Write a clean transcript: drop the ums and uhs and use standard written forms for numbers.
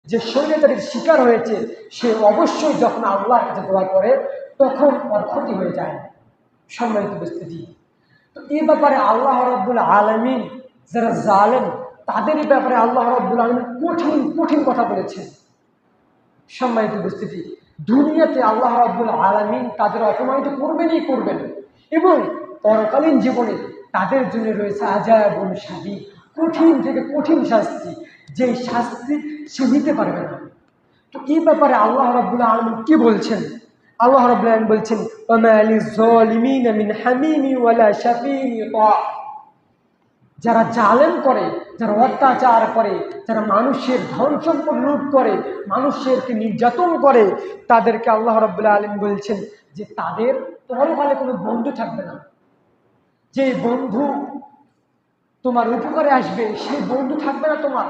যে স্বৈরাচারীর শিকার হয়েছে সে অবশ্যই যখন আল্লাহর কাছে দোয়া করে তখন ওর ক্ষতি হয়ে যায়। সম্মানিত উপস্থিতি, তো এই ব্যাপারে আল্লাহ রাব্বুল আলামিন যারা জালেম তাদের ব্যাপারে আল্লাহ রাব্বুল আলামিন কঠিন কঠিন কথা বলেছেন। সম্মানিত উপস্থিতি, দুনিয়াতে আল্লাহ রাব্বুল আলামিন তাদের অপমানিত করবেনই করবেন, এবং পরকালীন জীবনে তাদের জন্য রয়েছে আযাবুন শাদীদ, কঠিন থেকে কঠিন শাস্তি, যে শাস্তি সে নিতে পারবে না। তো এই ব্যাপারে আল্লাহ রাব্বুল আলামিন কি বলছেন? আল্লাহ রাব্বুল আলামিন বলছেন, ওয়ামা লিয-যালিমিনা মিন হামিমিন ওয়ালা শাফিইন ইউতা। যারা জালেম করে, যারা অত্যাচার করে, যারা মানুষের ধন সম্পদ লুট করে, মানুষেরকে নির্যাতন করে, তাদেরকে আল্লাহ রাব্বুল আলামিন বলছেন যে তাদের পরকালে কোনো বন্ধু থাকবে না। যে বন্ধু তোমার উপকারে আসবে সেই বন্ধু থাকবে না তোমার।